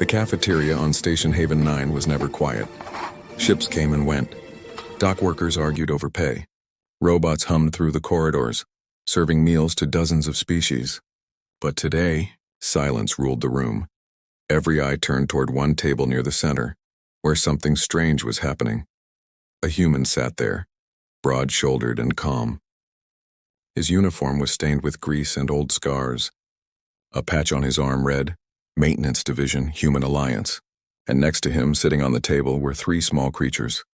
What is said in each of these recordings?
The cafeteria on Station Haven 9 was never quiet. Ships came and went. Dock workers argued over pay. Robots hummed through the corridors, serving meals to dozens of species. But today, silence ruled the room. Every eye turned toward one table near the center, where something strange was happening. A human sat there, broad-shouldered and calm. His uniform was stained with grease and old scars. A patch on his arm read, Maintenance Division, Human Alliance, and next to him, sitting on the table, were three small creatures.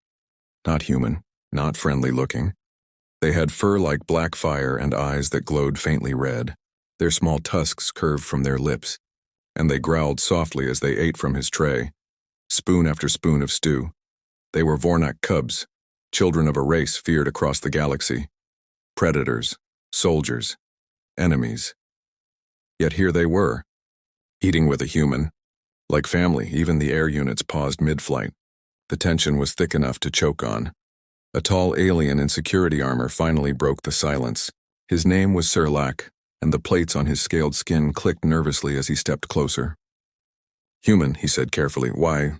Not human, not friendly-looking. They had fur like black fire and eyes that glowed faintly red. Their small tusks curved from their lips, and they growled softly as they ate from his tray, spoon after spoon of stew. They were Vornak cubs, children of a race feared across the galaxy. Predators, soldiers, enemies. Yet here they were, eating with a human. Like family, even the air units paused mid-flight. The tension was thick enough to choke on. A tall alien in security armor finally broke the silence. His name was Serlak, and the plates on his scaled skin clicked nervously as he stepped closer. Human, he said carefully, why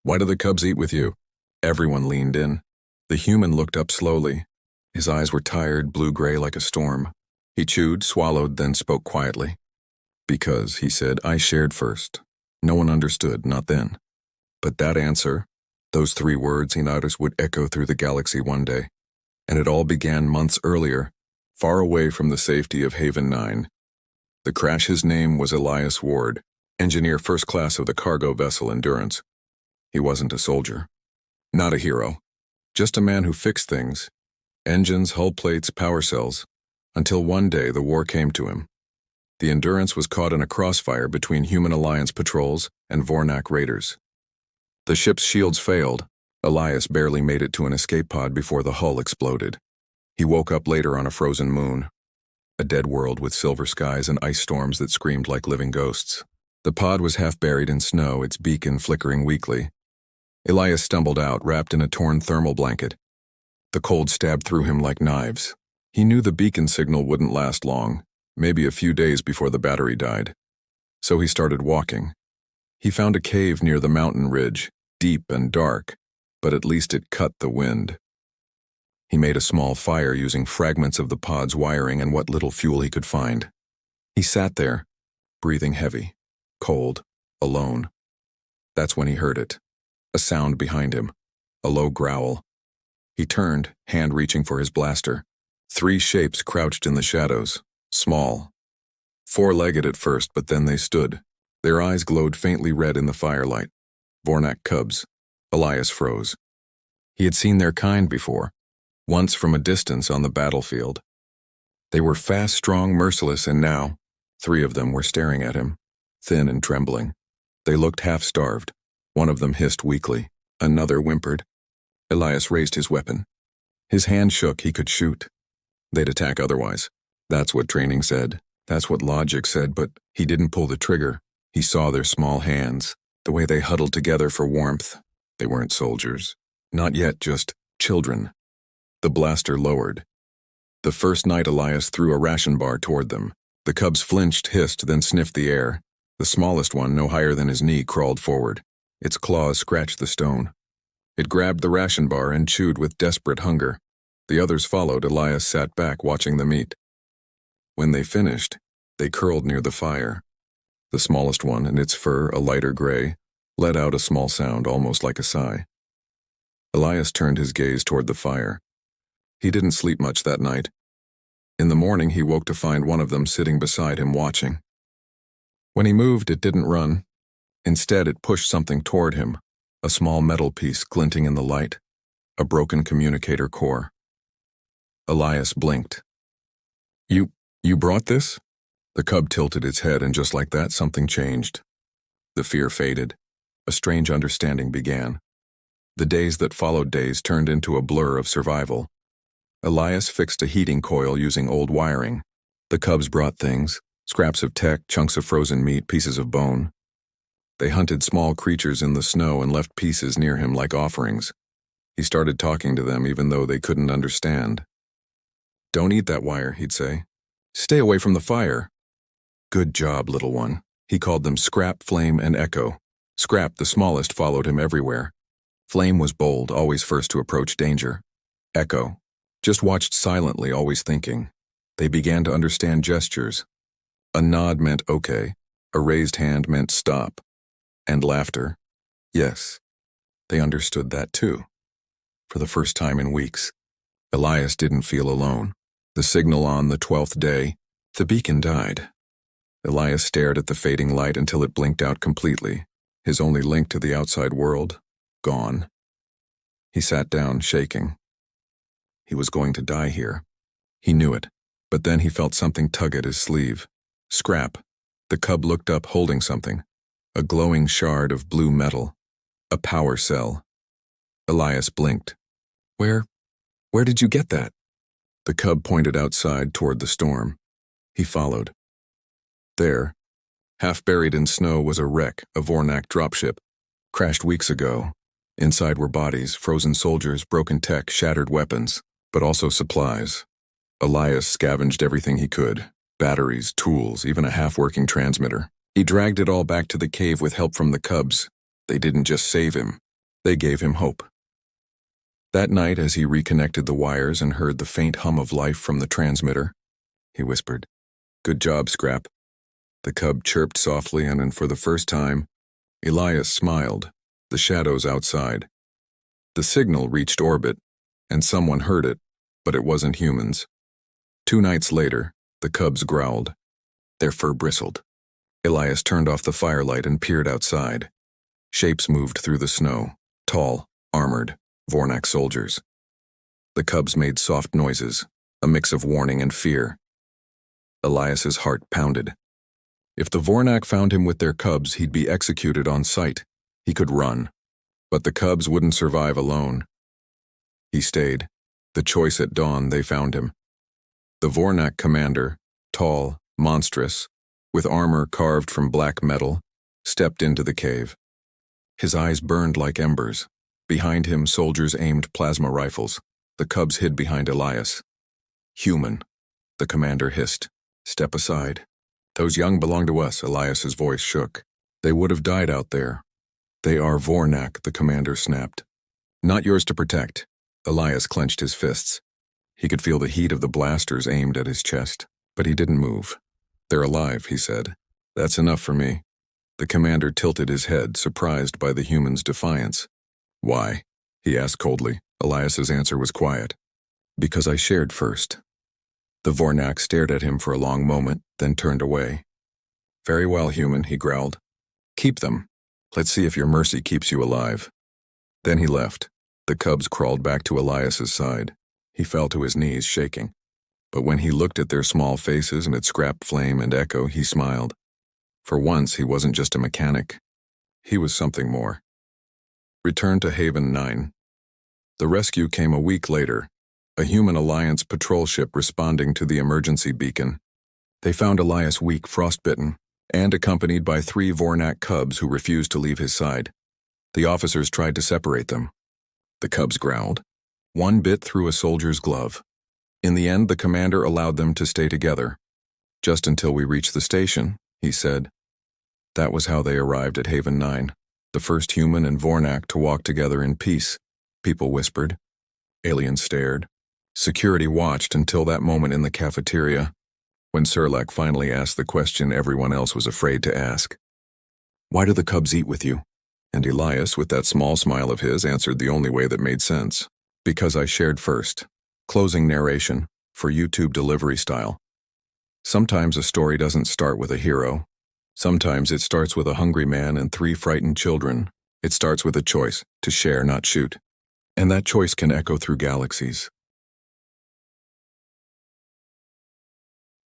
do the cubs eat with you? Everyone leaned in. The human looked up slowly. His eyes were tired, blue-gray like a storm. He chewed, swallowed, then spoke quietly. Because, he said, I shared first. No one understood, not then. But that answer, those three words he noticed, would echo through the galaxy one day. And it all began months earlier, far away from the safety of Haven 9. The crash, his name was Elias Ward, engineer first class of the cargo vessel Endurance. He wasn't a soldier. Not a hero. Just a man who fixed things. Engines, hull plates, power cells. Until one day the war came to him. The Endurance was caught in a crossfire between Human Alliance patrols and Vornak raiders. The ship's shields failed. Elias barely made it to an escape pod before the hull exploded. He woke up later on a frozen moon. A dead world with silver skies and ice storms that screamed like living ghosts. The pod was half buried in snow, its beacon flickering weakly. Elias stumbled out, wrapped in a torn thermal blanket. The cold stabbed through him like knives. He knew the beacon signal wouldn't last long, maybe a few days before the battery died. So he started walking. He found a cave near the mountain ridge, deep and dark, but at least it cut the wind. He made a small fire using fragments of the pod's wiring and what little fuel he could find. He sat there, breathing heavy, cold, alone. That's when he heard it. A sound behind him, a low growl. He turned, hand reaching for his blaster. Three shapes crouched in the shadows, small. Four-legged at first, but then they stood. Their eyes glowed faintly red in the firelight. Vornak cubs. Elias froze. He had seen their kind before, once from a distance on the battlefield. They were fast, strong, merciless, and now, three of them were staring at him, thin and trembling. They looked half-starved. One of them hissed weakly. Another whimpered. Elias raised his weapon. His hand shook. He could shoot. They'd attack otherwise. That's what training said. That's what logic said, but he didn't pull the trigger. He saw their small hands, the way they huddled together for warmth. They weren't soldiers. Not yet, just children. The blaster lowered. The first night Elias threw a ration bar toward them. The cubs flinched, hissed, then sniffed the air. The smallest one, no higher than his knee, crawled forward. Its claws scratched the stone. It grabbed the ration bar and chewed with desperate hunger. The others followed. Elias sat back, watching them eat. When they finished, they curled near the fire. The smallest one, in its fur a lighter gray, let out a small sound, almost like a sigh. Elias turned his gaze toward the fire. He didn't sleep much that night. In the morning, he woke to find one of them sitting beside him watching. When he moved, it didn't run. Instead, it pushed something toward him, a small metal piece glinting in the light, a broken communicator core. Elias blinked. You brought this? The cub tilted its head, and just like that, something changed. The fear faded. A strange understanding began. The days that followed days turned into a blur of survival. Elias fixed a heating coil using old wiring. The cubs brought things, scraps of tech, chunks of frozen meat, pieces of bone. They hunted small creatures in the snow and left pieces near him like offerings. He started talking to them even though they couldn't understand. Don't eat that wire, he'd say. Stay away from the fire. Good job, little one. He called them Scrap, Flame, and Echo. Scrap, the smallest, followed him everywhere. Flame was bold, always first to approach danger. Echo just watched silently, always thinking. They began to understand gestures. A nod meant okay, a raised hand meant stop. And laughter, yes. They understood that too. For the first time in weeks, Elias didn't feel alone. The signal on the 12th day, the beacon died. Elias stared at the fading light until it blinked out completely, his only link to the outside world, gone. He sat down, shaking. He was going to die here. He knew it, but then he felt something tug at his sleeve. Scrap. The cub looked up, holding something. A glowing shard of blue metal. A power cell. Elias blinked. Where did you get that? The cub pointed outside toward the storm. He followed. There, half buried in snow, was a wreck, a Vornak dropship. Crashed weeks ago. Inside were bodies, frozen soldiers, broken tech, shattered weapons, but also supplies. Elias scavenged everything he could. Batteries, tools, even a half-working transmitter. He dragged it all back to the cave with help from the cubs. They didn't just save him. They gave him hope. That night, as he reconnected the wires and heard the faint hum of life from the transmitter, he whispered, "Good job, Scrap." The cub chirped softly, and for the first time, Elias smiled, the shadows outside. The signal reached orbit, and someone heard it, but it wasn't humans. 2 nights later, the cubs growled. Their fur bristled. Elias turned off the firelight and peered outside. Shapes moved through the snow, tall, armored, Vornak soldiers. The cubs made soft noises, a mix of warning and fear. Elias's heart pounded. If the Vornak found him with their cubs, he'd be executed on sight. He could run, but the cubs wouldn't survive alone. He stayed. The choice at dawn, they found him. The Vornak commander, tall, monstrous, with armor carved from black metal, stepped into the cave. His eyes burned like embers. Behind him, soldiers aimed plasma rifles. The cubs hid behind Elias. "Human," the commander hissed. "Step aside. Those young belong to us," Elias's voice shook. "They would have died out there." "They are Vornak," the commander snapped. "Not yours to protect." Elias clenched his fists. He could feel the heat of the blasters aimed at his chest, but he didn't move. "They're alive," he said. "That's enough for me." The commander tilted his head, surprised by the human's defiance. "Why?" he asked coldly. Elias's answer was quiet. "Because I shared first." The Vornak stared at him for a long moment, then turned away. "Very well, human," he growled. "Keep them. Let's see if your mercy keeps you alive." Then he left. The cubs crawled back to Elias's side. He fell to his knees, shaking. But when he looked at their small faces and at Scrap, Flame, and Echo, he smiled. For once, he wasn't just a mechanic. He was something more. Return to Haven 9. The rescue came a week later, a Human Alliance patrol ship responding to the emergency beacon. They found Elias weak, frostbitten, and accompanied by 3 Vornak cubs who refused to leave his side. The officers tried to separate them. The cubs growled. One bit through a soldier's glove. In the end, the commander allowed them to stay together. "Just until we reach the station," he said. That was how they arrived at Haven 9, the first human and Vornak to walk together in peace. People whispered. Aliens stared. Security watched until that moment in the cafeteria, when Serlak finally asked the question everyone else was afraid to ask. "Why do the cubs eat with you?" And Elias, with that small smile of his, answered the only way that made sense. "Because I shared first." Closing narration, for YouTube delivery style. Sometimes a story doesn't start with a hero. Sometimes it starts with a hungry man and 3 frightened children. It starts with a choice, to share, not shoot. And that choice can echo through galaxies.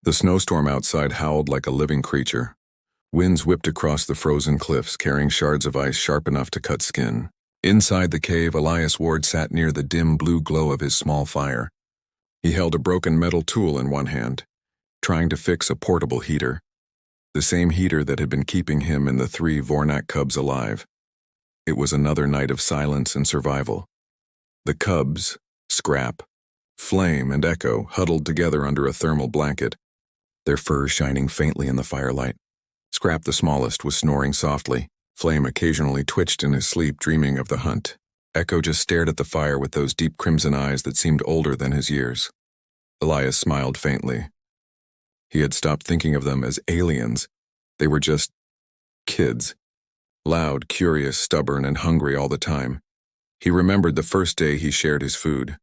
The snowstorm outside howled like a living creature. Winds whipped across the frozen cliffs, carrying shards of ice sharp enough to cut skin. Inside the cave, Elias Ward sat near the dim blue glow of his small fire. He held a broken metal tool in one hand, trying to fix a portable heater. The same heater that had been keeping him and the 3 Vornak cubs alive. It was another night of silence and survival. The cubs, Scrap, Flame, and Echo huddled together under a thermal blanket, their fur shining faintly in the firelight. Scrap, the smallest, was snoring softly, Flame occasionally twitched in his sleep, dreaming of the hunt. Echo just stared at the fire with those deep crimson eyes that seemed older than his years. Elias smiled faintly. He had stopped thinking of them as aliens. They were just kids. Loud, curious, stubborn, and hungry all the time. He remembered the first day he shared his food.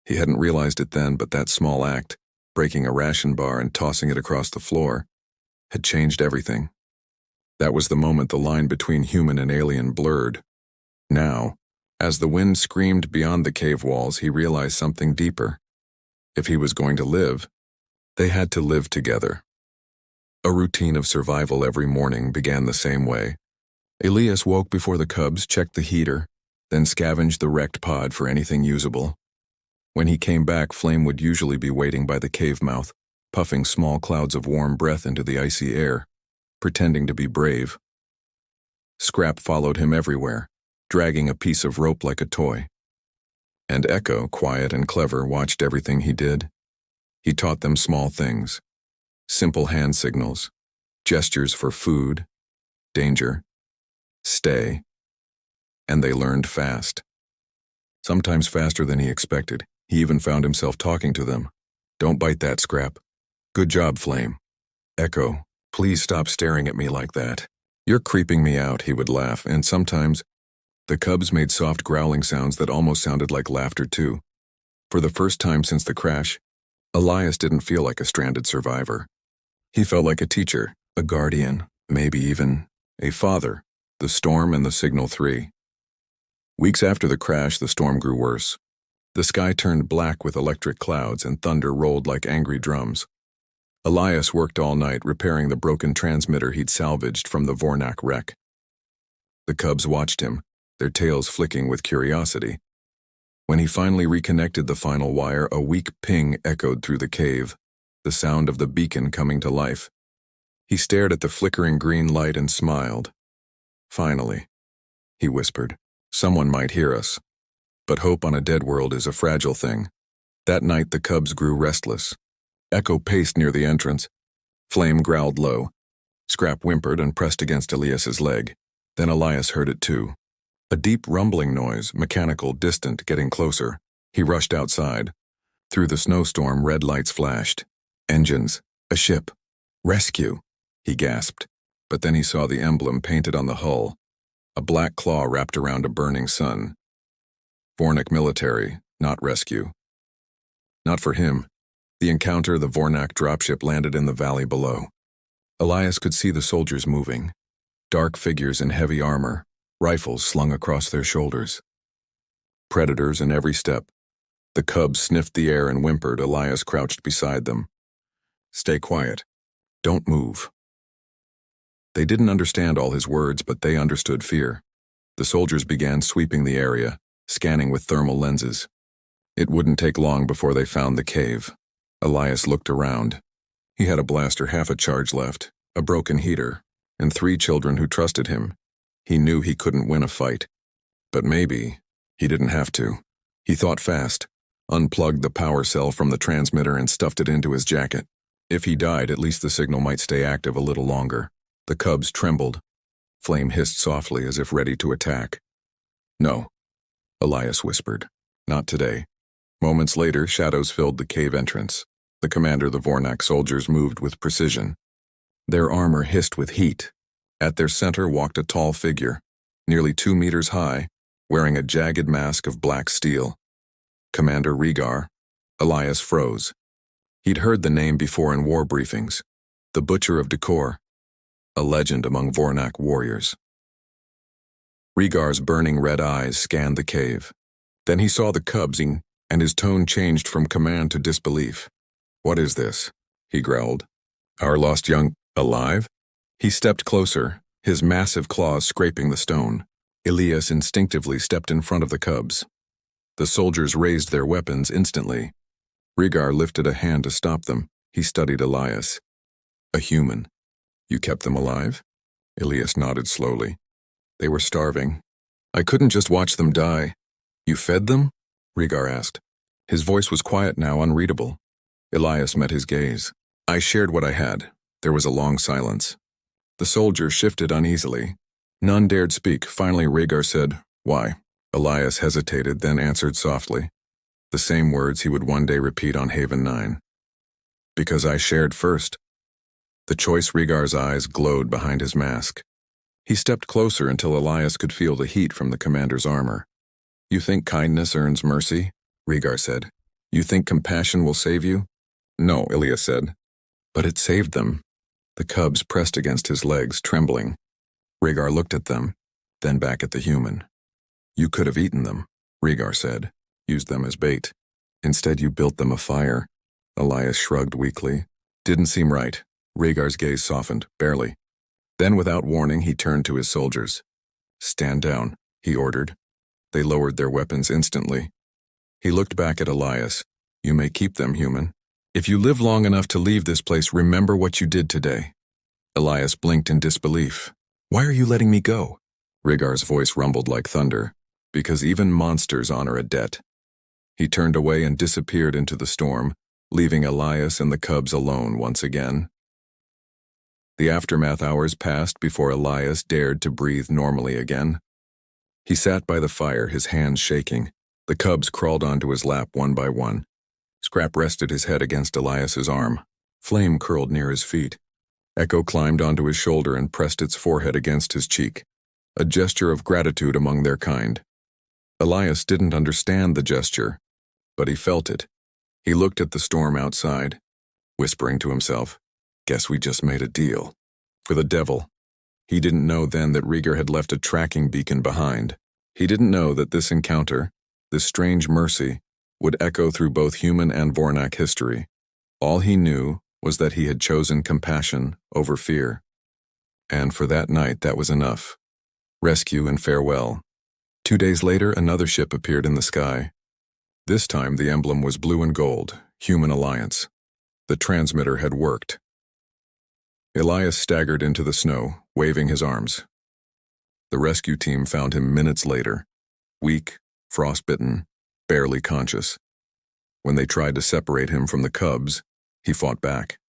He hadn't realized it then, but that small act, breaking a ration bar and tossing it across the floor, had changed everything. That was the moment the line between human and alien blurred. Now, as the wind screamed beyond the cave walls, he realized something deeper. If he was going to live, they had to live together. A routine of survival every morning began the same way. Elias woke before the cubs, checked the heater, then scavenged the wrecked pod for anything usable. When he came back, Flame would usually be waiting by the cave mouth, puffing small clouds of warm breath into the icy air, pretending to be brave. Scrap followed him everywhere, dragging a piece of rope like a toy. And Echo, quiet and clever, watched everything he did. He taught them small things, simple hand signals, gestures for food, danger, stay, and they learned fast. Sometimes faster than he expected. He even found himself talking to them. "Don't bite that, Scrap. Good job, Flame. Echo, please stop staring at me like that. You're creeping me out," he would laugh, and sometimes the cubs made soft growling sounds that almost sounded like laughter too. For the first time since the crash, Elias didn't feel like a stranded survivor. He felt like a teacher, a guardian, maybe even a father. The storm and the Signal 3. Weeks after the crash, the storm grew worse. The sky turned black with electric clouds and thunder rolled like angry drums. Elias worked all night repairing the broken transmitter he'd salvaged from the Vornak wreck. The cubs watched him, their tails flicking with curiosity. When he finally reconnected the final wire, a weak ping echoed through the cave, the sound of the beacon coming to life. He stared at the flickering green light and smiled. "Finally," he whispered. "Someone might hear us. But hope on a dead world is a fragile thing." That night the cubs grew restless. Echo paced near the entrance. Flame growled low. Scrap whimpered and pressed against Elias's leg. Then Elias heard it too. A deep rumbling noise, mechanical, distant, getting closer. He rushed outside. Through the snowstorm, red lights flashed. Engines. A ship. Rescue, he gasped. But then he saw the emblem painted on the hull. A black claw wrapped around a burning sun. Vornak military, not rescue. Not for him. The encounter, the Vornak dropship, landed in the valley below. Elias could see the soldiers moving. Dark figures in heavy armor, rifles slung across their shoulders. Predators in every step. The cubs sniffed the air and whimpered. Elias crouched beside them. "Stay quiet. Don't move." They didn't understand all his words, but they understood fear. The soldiers began sweeping the area, scanning with thermal lenses. It wouldn't take long before they found the cave. Elias looked around. He had a blaster, half a charge left, a broken heater, and 3 children who trusted him. He knew he couldn't win a fight. But maybe he didn't have to. He thought fast, unplugged the power cell from the transmitter and stuffed it into his jacket. If he died, at least the signal might stay active a little longer. The cubs trembled. Flame hissed softly as if ready to attack. "No," Elias whispered. "Not today." Moments later, shadows filled the cave entrance. The commander, the Vornak soldiers, moved with precision. Their armor hissed with heat. At their center walked a tall figure, nearly 2 meters high, wearing a jagged mask of black steel. Commander Rhaegar. Elias froze. He'd heard the name before in war briefings. The Butcher of Decor. A legend among Vornak warriors. Rhaegar's burning red eyes scanned the cave. Then he saw the cubs, and his tone changed from command to disbelief. "What is this?" he growled. "Our lost young alive?" He stepped closer, his massive claws scraping the stone. Elias instinctively stepped in front of the cubs. The soldiers raised their weapons instantly. Rhaegar lifted a hand to stop them. He studied Elias. "A human. You kept them alive?" Elias nodded slowly. "They were starving. I couldn't just watch them die." "You fed them?" Rhaegar asked. His voice was quiet now, unreadable. Elias met his gaze. "I shared what I had." There was a long silence. The soldier shifted uneasily. None dared speak. Finally, Rhaegar said, "Why?" Elias hesitated, then answered softly, the same words he would one day repeat on Haven 9. "Because I shared first." The choice Rhaegar's eyes glowed behind his mask. He stepped closer until Elias could feel the heat from the commander's armor. "You think kindness earns mercy?" Rhaegar said. "You think compassion will save you?" "No," Elias said. "But it saved them." The cubs pressed against his legs, trembling. Rhaegar looked at them, then back at the human. "You could have eaten them," Rhaegar said. "Used them as bait. Instead you built them a fire." Elias shrugged weakly. "Didn't seem right." Rhaegar's gaze softened, barely. Then without warning he turned to his soldiers. "Stand down," he ordered. They lowered their weapons instantly. He looked back at Elias. "You may keep them, human. If you live long enough to leave this place, remember what you did today." Elias blinked in disbelief. "Why are you letting me go?" Rhaegar's voice rumbled like thunder. "Because even monsters honor a debt." He turned away and disappeared into the storm, leaving Elias and the cubs alone once again. The aftermath hours passed before Elias dared to breathe normally again. He sat by the fire, his hands shaking. The cubs crawled onto his lap one by one. Scrap rested his head against Elias's arm. Flame curled near his feet. Echo climbed onto his shoulder and pressed its forehead against his cheek, a gesture of gratitude among their kind. Elias didn't understand the gesture, but he felt it. He looked at the storm outside, whispering to himself, "Guess we just made a deal." For the devil. He didn't know then that Rhaegar had left a tracking beacon behind. He didn't know that this encounter, this strange mercy, would echo through both human and Vornak history. All he knew was that he had chosen compassion over fear. And for that night, that was enough. Rescue and farewell. 2 days later, another ship appeared in the sky. This time, the emblem was blue and gold, Human Alliance. The transmitter had worked. Elias staggered into the snow, waving his arms. The rescue team found him minutes later, weak, frostbitten, barely conscious. When they tried to separate him from the cubs, he fought back.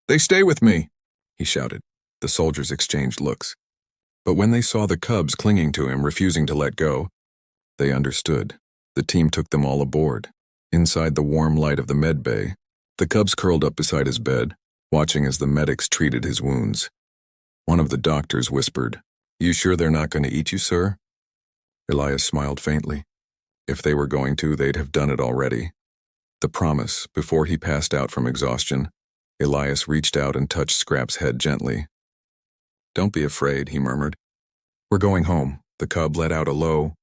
"They stay with me," he shouted. The soldiers exchanged looks. But when they saw the cubs clinging to him, refusing to let go, they understood. The team took them all aboard. Inside the warm light of the med bay, the cubs curled up beside his bed, watching as the medics treated his wounds. One of the doctors whispered, "You sure they're not going to eat you, sir?" Elias smiled faintly. If they were going to, they'd have done it already. The promise, before he passed out from exhaustion, Elias reached out and touched Scrap's head gently. "Don't be afraid," he murmured. "We're going home." The cub let out a low,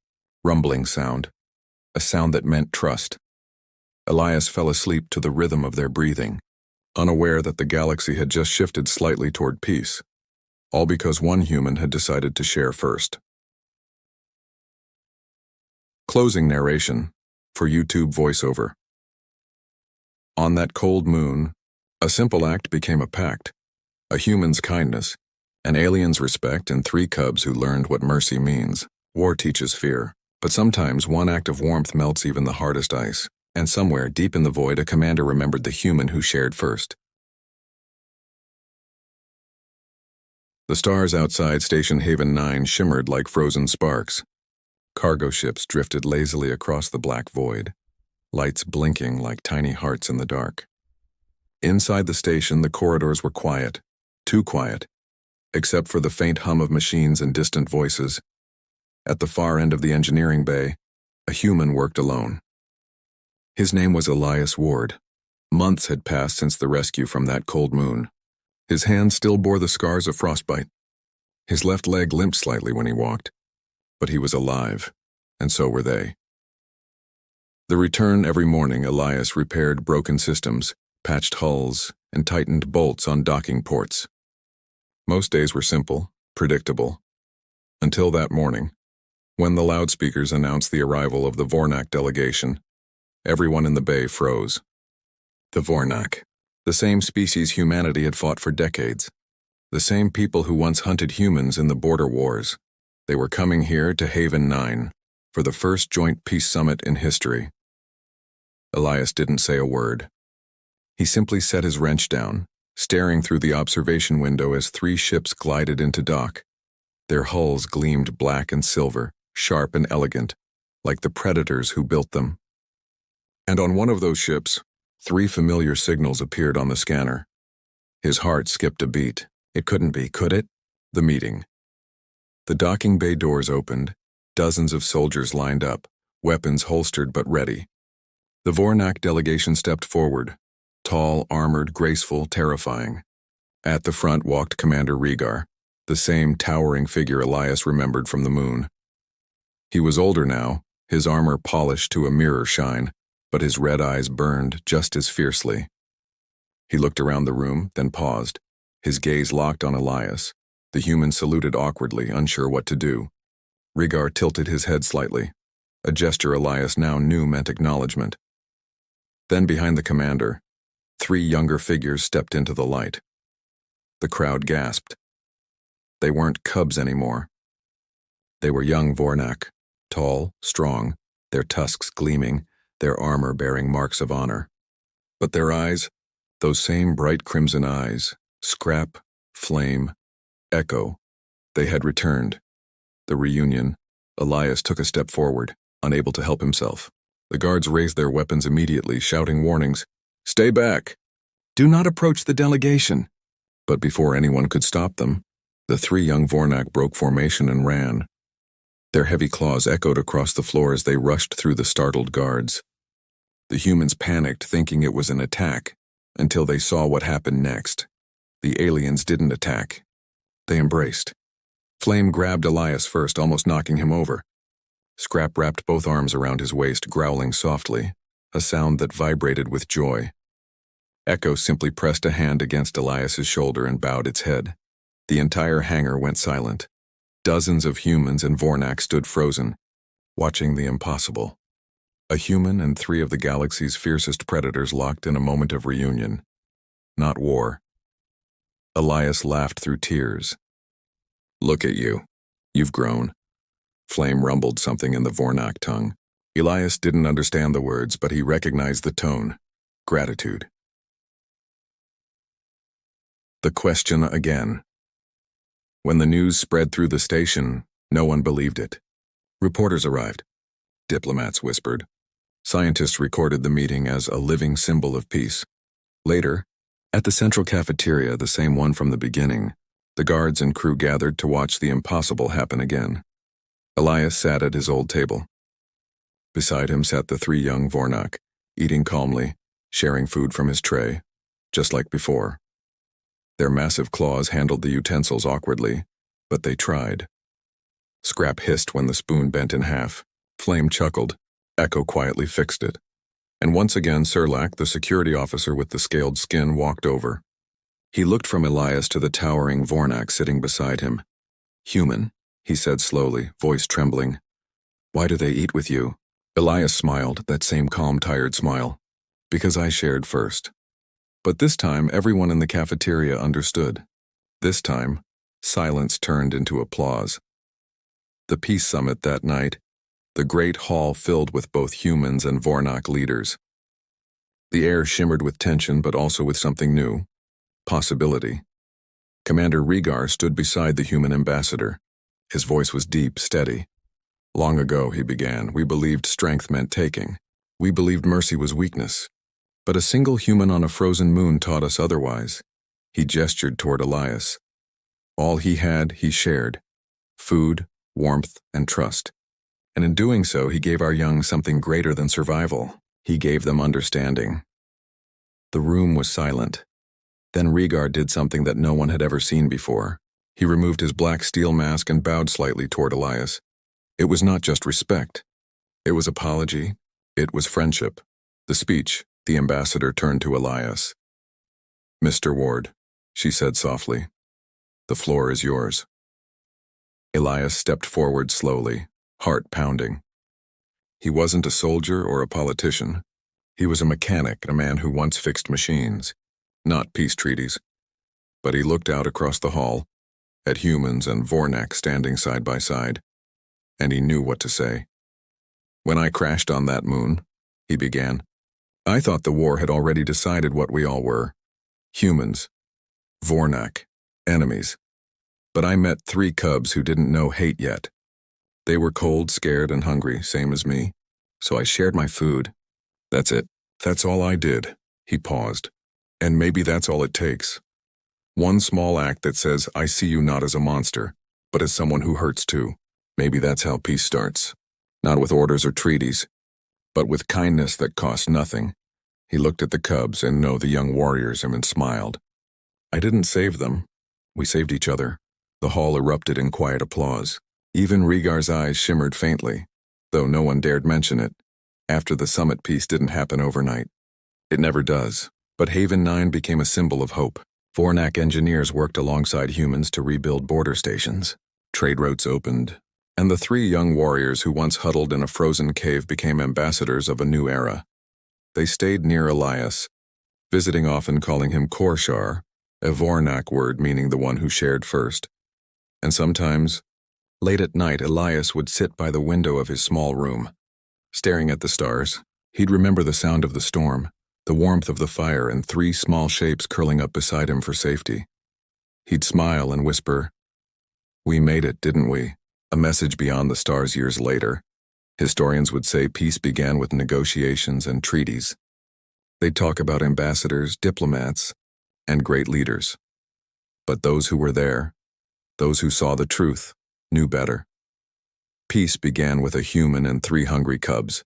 rumbling sound, a sound that meant trust. Elias fell asleep to the rhythm of their breathing, unaware that the galaxy had just shifted slightly toward peace, all because one human had decided to share first. Closing narration for YouTube voiceover. On that cold moon, a simple act became a pact, a human's kindness, an alien's respect, and 3 cubs who learned what mercy means. War teaches fear, but sometimes one act of warmth melts even the hardest ice, and somewhere deep in the void a commander remembered the human who shared first. The stars outside Station Haven 9 shimmered like frozen sparks. Cargo ships drifted lazily across the black void, lights blinking like tiny hearts in the dark. Inside the station, the corridors were quiet, too quiet, except for the faint hum of machines and distant voices. At the far end of the engineering bay, a human worked alone. His name was Elias Ward. Months had passed since the rescue from that cold moon. His hand still bore the scars of frostbite. His left leg limped slightly when he walked. But he was alive, and so were they. The return every morning, Elias repaired broken systems, patched hulls, and tightened bolts on docking ports. Most days were simple, predictable. Until that morning, when the loudspeakers announced the arrival of the Vornak delegation, everyone in the bay froze. The Vornak, the same species humanity had fought for decades, the same people who once hunted humans in the border wars. They were coming here to Haven 9 for the first joint peace summit in history. Elias didn't say a word. He simply set his wrench down, staring through the observation window as 3 ships glided into dock. Their hulls gleamed black and silver, sharp and elegant, like the predators who built them. And on one of those ships, 3 familiar signals appeared on the scanner. His heart skipped a beat. It couldn't be, could it? The meeting. The docking bay doors opened, dozens of soldiers lined up, weapons holstered but ready. The Vornak delegation stepped forward, tall, armored, graceful, terrifying. At the front walked Commander Rhaegar, the same towering figure Elias remembered from the moon. He was older now, his armor polished to a mirror shine, but his red eyes burned just as fiercely. He looked around the room, then paused, his gaze locked on Elias. The human saluted awkwardly, unsure what to do. Rhaegar tilted his head slightly, a gesture Elias now knew meant acknowledgement. Then behind the commander, 3 younger figures stepped into the light. The crowd gasped. They weren't cubs anymore. They were young Vornak, tall, strong, their tusks gleaming, their armor bearing marks of honor. But their eyes, those same bright crimson eyes, scrap, flame, echo, they had returned. The reunion. Elias took a step forward, unable to help himself. The guards raised their weapons immediately, shouting warnings. "Stay back! Do not approach the delegation!" But before anyone could stop them, the 3 young Vornak broke formation and ran. Their heavy claws echoed across the floor as they rushed through the startled guards. The humans panicked, thinking it was an attack, until they saw what happened next. The aliens didn't attack. They embraced. Flame grabbed Elias first, almost knocking him over. Scrap wrapped both arms around his waist, growling softly, a sound that vibrated with joy. Echo simply pressed a hand against Elias's shoulder and bowed its head. The entire hangar went silent. Dozens of humans and Vornak stood frozen, watching the impossible. A human and 3 of the galaxy's fiercest predators locked in a moment of reunion. Not war. Elias laughed through tears. "Look at you. You've grown." Flame rumbled something in the Vornak tongue. Elias didn't understand the words, but he recognized the tone. Gratitude. The question again. When the news spread through the station, no one believed it. Reporters arrived. Diplomats whispered. Scientists recorded the meeting as a living symbol of peace. Later, at the central cafeteria, the same one from the beginning, the guards and crew gathered to watch the impossible happen again. Elias sat at his old table. Beside him sat the 3 young Vornak, eating calmly, sharing food from his tray, just like before. Their massive claws handled the utensils awkwardly, but they tried. Scrap hissed when the spoon bent in half. Flame chuckled. Echo quietly fixed it. And once again Serlak, the security officer with the scaled skin, walked over. He looked from Elias to the towering Vornak sitting beside him. "Human," he said slowly, voice trembling. "Why do they eat with you?" Elias smiled, that same calm, tired smile. "Because I shared first." But this time, everyone in the cafeteria understood. This time, silence turned into applause. The peace summit that night, the great hall filled with both humans and Vornak leaders. The air shimmered with tension, but also with something new. Possibility. Commander Rhaegar stood beside the human ambassador. His voice was deep, steady. "Long ago," he began, "we believed strength meant taking. We believed mercy was weakness. But a single human on a frozen moon taught us otherwise." He gestured toward Elias. All he had, he shared. Food, warmth, and trust. And in doing so, he gave our young something greater than survival. He gave them understanding. The room was silent. Then Rhaegar did something that no one had ever seen before. He removed his black steel mask and bowed slightly toward Elias. It was not just respect. It was apology. It was friendship. The speech, the ambassador turned to Elias. "Mr. Ward," she said softly, "the floor is yours." Elias stepped forward slowly, heart pounding. He wasn't a soldier or a politician. He was a mechanic, a man who once fixed machines, not peace treaties. But he looked out across the hall, at humans and Vornak standing side by side, and he knew what to say. "When I crashed on that moon," he began, "I thought the war had already decided what we all were. Humans. Vornak. Enemies. But I met 3 cubs who didn't know hate yet. They were cold, scared, and hungry, same as me. So I shared my food. That's it. That's all I did. He paused. And maybe that's all it takes. One small act that says, I see you not as a monster, but as someone who hurts too. Maybe that's how peace starts. Not with orders or treaties, but with kindness that costs nothing. He looked at the cubs and the young warriors and smiled. I didn't save them. We saved each other. The hall erupted in quiet applause. Even Rhaegar's eyes shimmered faintly, though no one dared mention it. After the summit, peace didn't happen overnight. It never does. But Haven 9 became a symbol of hope. Vornak engineers worked alongside humans to rebuild border stations. Trade routes opened, and the 3 young warriors who once huddled in a frozen cave became ambassadors of a new era. They stayed near Elias, visiting often, calling him Korshar, a Vornak word meaning the one who shared first. And sometimes, late at night, Elias would sit by the window of his small room, staring at the stars. He'd remember the sound of the storm, the warmth of the fire, and 3 small shapes curling up beside him for safety. He'd smile and whisper, "We made it, didn't we?" A message beyond the stars years later. Historians would say peace began with negotiations and treaties. They'd talk about ambassadors, diplomats, and great leaders. But those who were there, those who saw the truth, knew better. Peace began with a human and 3 hungry cubs.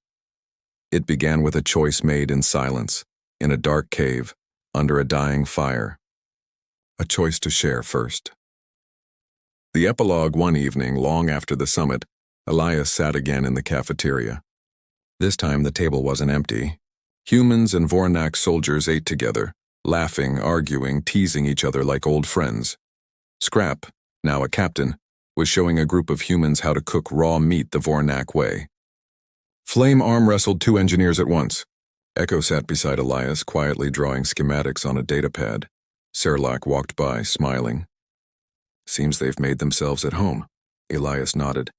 It began with a choice made in silence, in a dark cave, under a dying fire. A choice to share first. The epilogue: one evening, long after the summit, Elias sat again in the cafeteria. This time the table wasn't empty. Humans and Vornak soldiers ate together, laughing, arguing, teasing each other like old friends. Scrap, now a captain, was showing a group of humans how to cook raw meat the Vornak way. Flame arm wrestled 2 engineers at once. Echo sat beside Elias, quietly drawing schematics on a datapad. Serlak walked by, smiling. Seems they've made themselves at home. Elias nodded.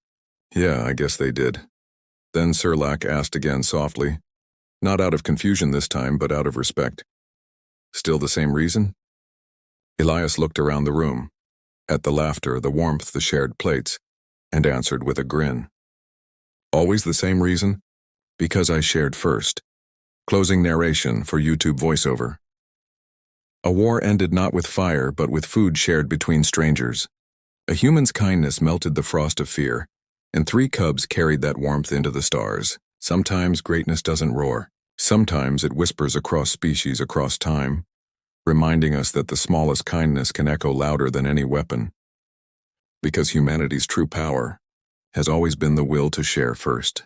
Yeah, I guess they did. Then Serlak asked again softly, not out of confusion this time, but out of respect. Still the same reason? Elias looked around the room, at the laughter, the warmth, the shared plates, and answered with a grin. Always the same reason? Because I shared first. Closing narration for YouTube voiceover. A war ended not with fire, but with food shared between strangers. A human's kindness melted the frost of fear, and 3 cubs carried that warmth into the stars. Sometimes greatness doesn't roar. Sometimes it whispers across species, across time, reminding us that the smallest kindness can echo louder than any weapon. Because humanity's true power has always been the will to share first.